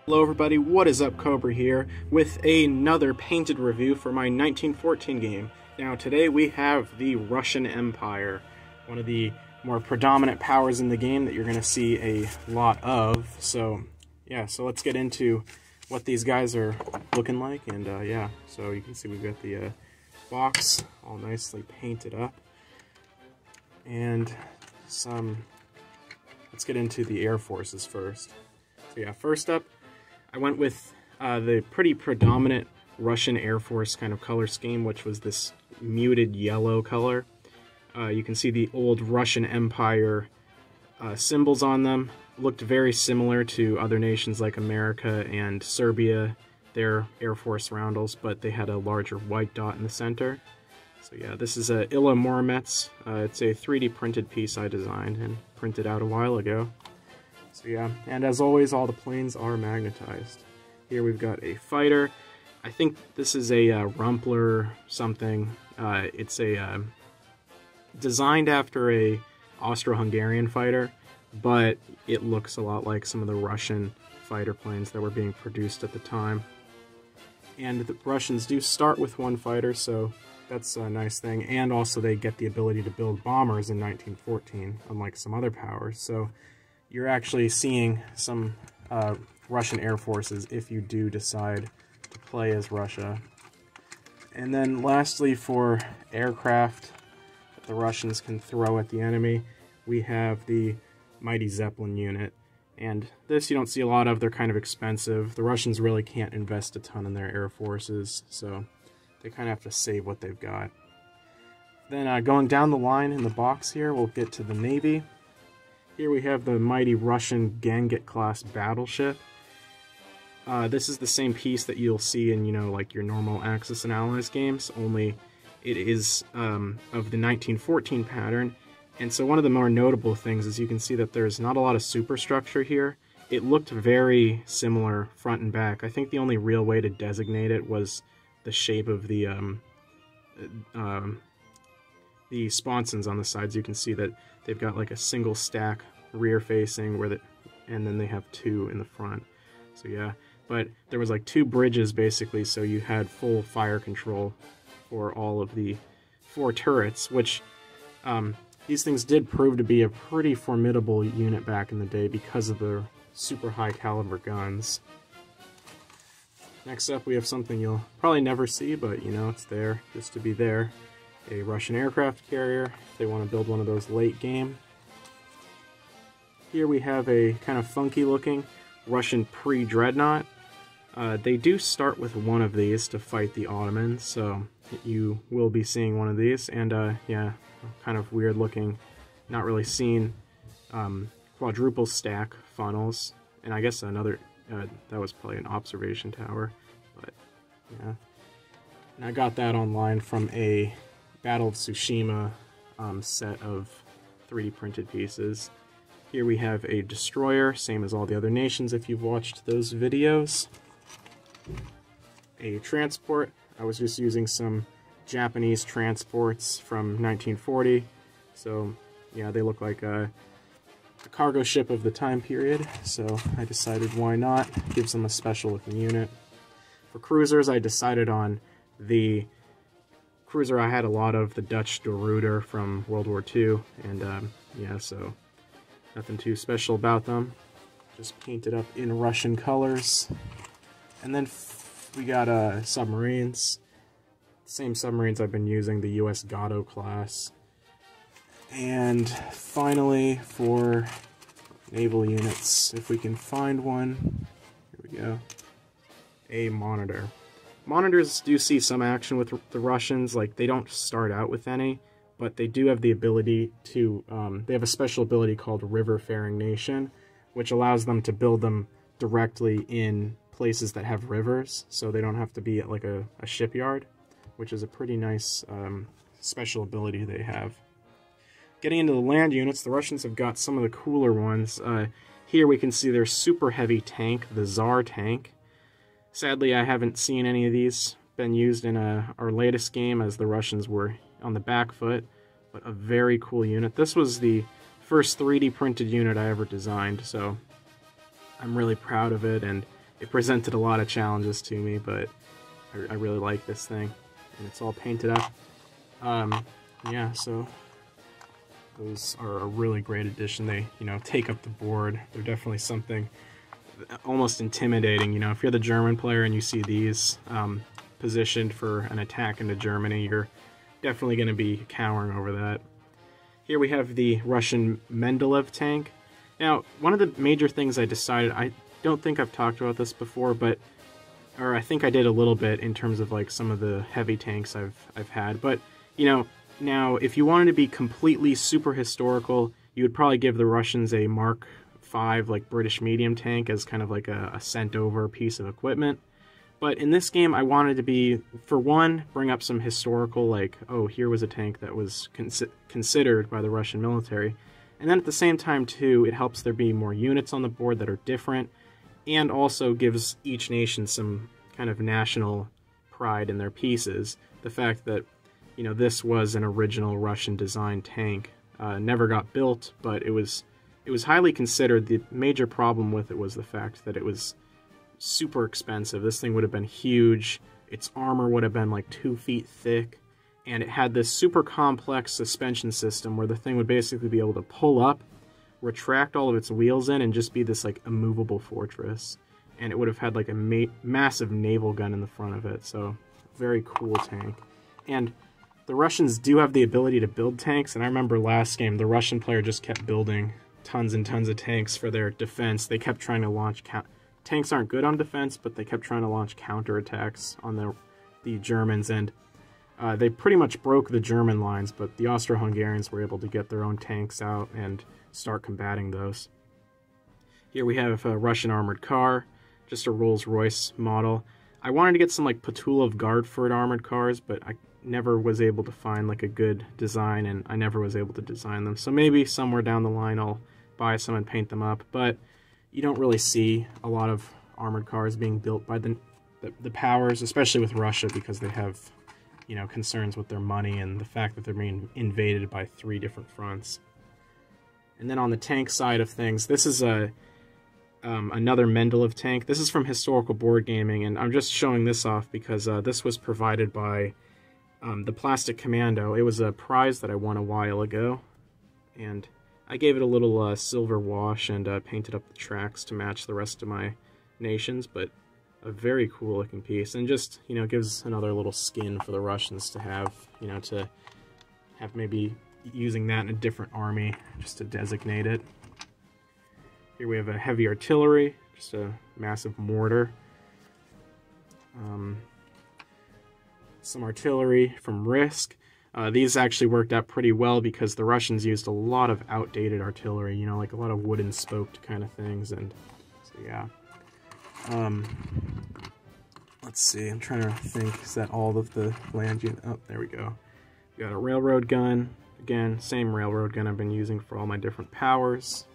Hello everybody, what is up? Cobra here with another painted review for my 1914 game. Now today we have the Russian Empire, one of the more predominant powers in the game that you're going to see a lot of. So yeah, so let's get into what these guys are looking like. And yeah, so you can see we've got the box all nicely painted up. And let's get into the Air Forces first. So yeah, first up, I went with the pretty predominant Russian Air Force kind of color scheme, which was this muted yellow color. You can see the old Russian Empire symbols on them. Looked very similar to other nations like America and Serbia, their Air Force roundels, but they had a larger white dot in the center. So yeah, this is a Ila Muromets. It's a 3D printed piece I designed and printed out a while ago. So yeah, and as always, all the planes are magnetized. Here we've got a fighter. I think this is a Rumpler something. It's a designed after a Austro-Hungarian fighter, but it looks a lot like some of the Russian fighter planes that were being produced at the time. And the Russians do start with one fighter, so that's a nice thing. And also they get the ability to build bombers in 1914, unlike some other powers. So you're actually seeing some Russian Air Forces if you do decide to play as Russia. And then lastly, for aircraft that the Russians can throw at the enemy, we have the Mighty Zeppelin unit. And this you don't see a lot of. They're kind of expensive. The Russians really can't invest a ton in their Air Forces, so they kind of have to save what they've got. Then going down the line in the box here, we'll get to the Navy. Here we have the mighty Russian Ganget-class battleship. This is the same piece that you'll see in, like your normal Axis and Allies games, only it is of the 1914 pattern. And so one of the more notable things is you can see that there's not a lot of superstructure here. It looked very similar front and back. I think the only real way to designate it was the shape of the sponsons on the sides. You can see that they've got like a single stack rear facing and then they have two in the front. So yeah, but there was like two bridges basically, so you had full fire control for all of the four turrets, which these things did prove to be a pretty formidable unit back in the day because of the super high caliber guns. Next up we have something you'll probably never see, but it's there just to be there. A Russian aircraft carrier, if they want to build one of those late game. Here we have a kind of funky looking Russian pre-dreadnought. They do start with one of these to fight the Ottomans, so you will be seeing one of these. And yeah, kind of weird looking, not really seen quadruple stack funnels. And I guess another, that was probably an observation tower, but yeah. And I got that online from a Battle of Tsushima set of 3D printed pieces. Here we have a destroyer, same as all the other nations if you've watched those videos. A transport. I was just using some Japanese transports from 1940. So yeah, they look like a cargo ship of the time period, so I decided why not. Gives them a special looking unit. For cruisers, I decided on the cruiser I had a lot of, the Dutch De Ruyter from World War II, and yeah, so nothing too special about them. Just painted up in Russian colors. And then we got submarines. Same submarines I've been using, the US Gatto class. And finally, for naval units, if we can find one, here we go, a monitor. Monitors do see some action with the Russians. Like, they don't start out with any, but they do have the ability to, they have a special ability called River-Faring Nation, which allows them to build them directly in places that have rivers, so they don't have to be at like a shipyard, which is a pretty nice special ability they have. Getting into the land units, the Russians have got some of the cooler ones. Here we can see their super heavy tank, the Tsar tank. Sadly, I haven't seen any of these been used in our latest game, as the Russians were on the back foot, but a very cool unit. This was the first 3D printed unit I ever designed, so I'm really proud of it, and it presented a lot of challenges to me, but I really like this thing, and it's all painted up. Yeah, so those are a really great addition. They, you know, take up the board. They're definitely something almost intimidating. You know, if you're the German player and you see these positioned for an attack into Germany, you're definitely going to be cowering over that. Here we have the Russian Mendeleev tank. Now, one of the major things I decided, I don't think I've talked about this before, but, or I think I did a little bit in terms of like some of the heavy tanks I've had, but, you know, now if you wanted to be completely super historical, you would probably give the Russians a Mark V, like British medium tank as kind of like a sent over piece of equipment. But in this game, I wanted to be, for one, bring up some historical, like, oh, here was a tank that was considered by the Russian military. And then at the same time, too, it helps there be more units on the board that are different, and also gives each nation some kind of national pride in their pieces. The fact that, you know, this was an original Russian designed tank. Never got built, but it was highly considered. The major problem with it was the fact that it was super expensive. This thing would have been huge. Its armor would have been like 2 feet thick, and it had this super complex suspension system where the thing would basically be able to pull up, retract all of its wheels in, and just be this like immovable fortress. And it would have had like a massive naval gun in the front of it, so very cool tank. And the Russians do have the ability to build tanks, and I remember last game the Russian player just kept building tons and tons of tanks for their defense. They kept trying to launch tanks aren't good on defense, but they kept trying to launch counterattacks on the Germans, and they pretty much broke the German lines, but the Austro-Hungarians were able to get their own tanks out and start combating those. Here we have a Russian armored car, just a Rolls-Royce model. I wanted to get some like Patulov-Gardford armored cars, but I never was able to find like a good design, and I never was able to design them. So maybe somewhere down the line I'll buy some and paint them up, but you don't really see a lot of armored cars being built by the powers, especially with Russia, because they have, you know, concerns with their money and the fact that they're being invaded by 3 different fronts. And then on the tank side of things, this is another Mendeleev tank. This is from Historical Board Gaming, and I'm just showing this off because this was provided by the Plastic Commando. It was a prize that I won a while ago, and I gave it a little silver wash and painted up the tracks to match the rest of my nations, but a very cool looking piece, and just, you know, gives another little skin for the Russians to have, you know, to have maybe using that in a different army, just to designate it. Here we have a heavy artillery, just a massive mortar. Some artillery from Risk. These actually worked out pretty well because the Russians used a lot of outdated artillery, you know, like a lot of wooden spoked kind of things, and so yeah. Let's see, I'm trying to think, is that all of the land unit? Oh, there we go. We got a railroad gun. Again, same railroad gun I've been using for all my different powers.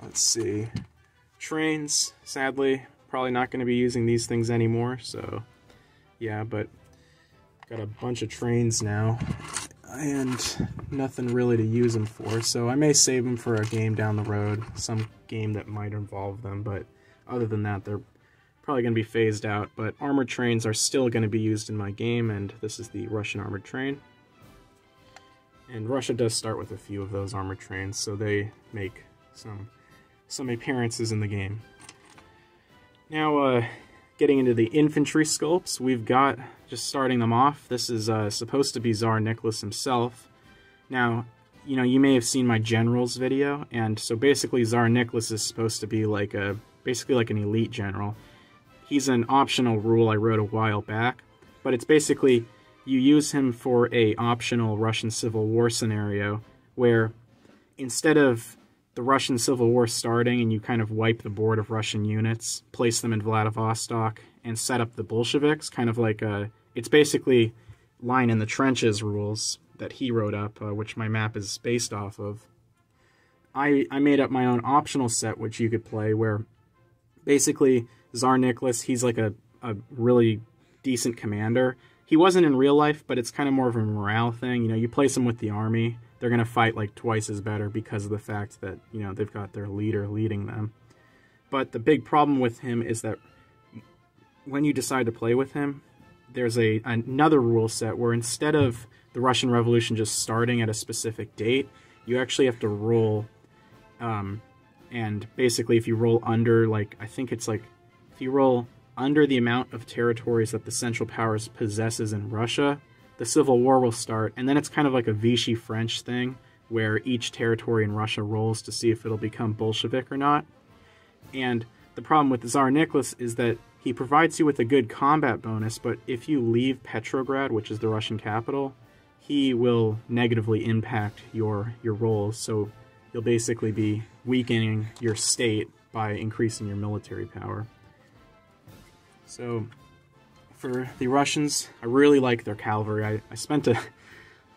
Let's see. Trains, sadly, probably not going to be using these things anymore, so yeah, but got a bunch of trains now and nothing really to use them for, so I may save them for a game down the road, some game that might involve them, but other than that, they're probably going to be phased out. But armored trains are still going to be used in my game, and this is the Russian armored train. And Russia does start with a few of those armored trains, so they make some appearances in the game. Now, getting into the infantry sculpts, we've got, just starting them off, this is supposed to be Tsar Nicholas himself. Now, you know, you may have seen my generals video, and so basically Tsar Nicholas is supposed to be like basically like an elite general. He's an optional rule I wrote a while back, but it's basically you use him for a optional Russian Civil War scenario where instead of the Russian Civil War starting and you kind of wipe the board of Russian units, place them in Vladivostok, and set up the Bolsheviks, kind of like it's basically line in the trenches rules that he wrote up, which my map is based off of. I made up my own optional set which you could play where basically Tsar Nicholas, he's like a really decent commander. He wasn't in real life, but it's kind of more of a morale thing. You know, you place him with the army, they're going to fight like twice as better because of the fact that, you know, they've got their leader leading them. But the big problem with him is that when you decide to play with him, there's another rule set where instead of the Russian Revolution just starting at a specific date, you actually have to roll, and basically if you roll under, like, I think it's like, if you roll under the amount of territories that the Central Powers possesses in Russia, the Civil War will start, and then it's kind of like a Vichy French thing, where each territory in Russia rolls to see if it'll become Bolshevik or not. And the problem with Tsar Nicholas is that he provides you with a good combat bonus, but if you leave Petrograd, which is the Russian capital, he will negatively impact your rolls, so you'll basically be weakening your state by increasing your military power. So, for the Russians, I really like their cavalry. I spent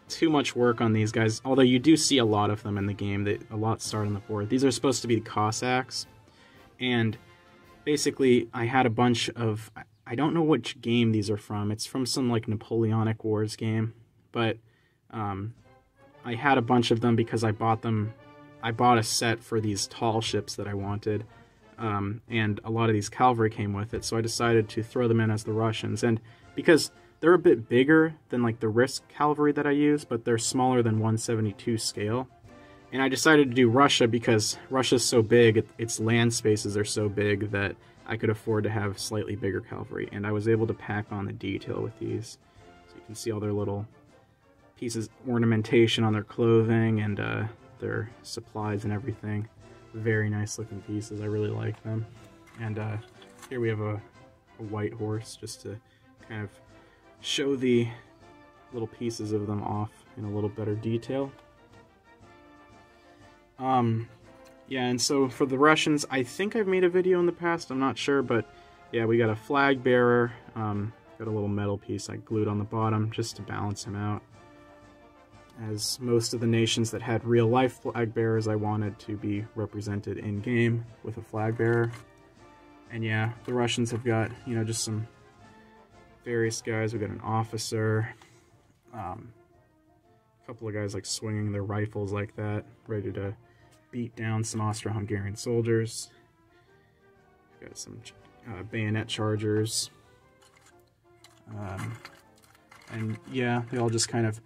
too much work on these guys, although you do see a lot of them in the game. A lot start on the board. These are supposed to be the Cossacks, and basically I had a bunch of... I don't know which game these are from. It's from some like Napoleonic Wars game, but I had a bunch of them because I bought them. I bought a set for these tall ships that I wanted. And a lot of these cavalry came with it, so I decided to throw them in as the Russians. And because they're a bit bigger than like the Risk cavalry that I use, but they're smaller than 1/72 scale. And I decided to do Russia because Russia's so big, its land spaces are so big that I could afford to have slightly bigger cavalry. And I was able to pack on the detail with these. So you can see all their little pieces, ornamentation on their clothing and their supplies and everything. Very nice looking pieces. I really like them. And here we have a white horse, just to kind of show the little pieces of them off in a little better detail. Yeah, and so for the Russians, I think I've made a video in the past, I'm not sure, but yeah, we got a flag bearer, got a little metal piece I glued on the bottom just to balance him out. As most of the nations that had real-life flag bearers, I wanted to be represented in-game with a flag bearer. And yeah, the Russians have got, you know, just some various guys. We've got an officer, a couple of guys like swinging their rifles like that, ready to beat down some Austro-Hungarian soldiers. We've got some bayonet chargers. And yeah, they all just kind of...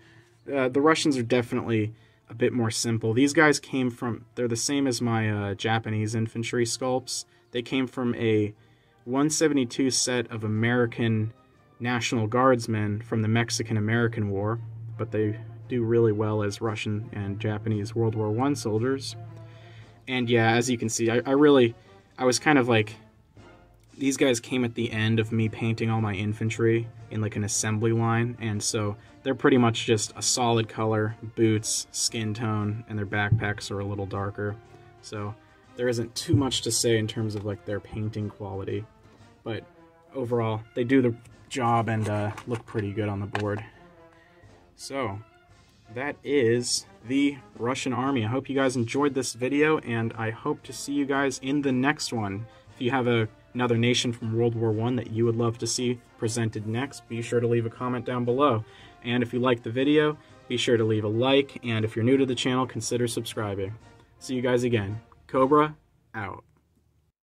the Russians are definitely a bit more simple. These guys came from... They're the same as my Japanese infantry sculpts. They came from a 1/72 set of American National Guardsmen from the Mexican-American War, but they do really well as Russian and Japanese World War I soldiers. And yeah, as you can see, I was kind of like... These guys came at the end of me painting all my infantry in like an assembly line, and so they're pretty much just a solid color, boots, skin tone, and their backpacks are a little darker. So there isn't too much to say in terms of like their painting quality, but overall they do the job and look pretty good on the board. So that is the Russian army. I hope you guys enjoyed this video, and I hope to see you guys in the next one. If you have another nation from World War I that you would love to see presented next, be sure to leave a comment down below. And if you liked the video, be sure to leave a like, and if you're new to the channel, consider subscribing. See you guys again. Cobra, out.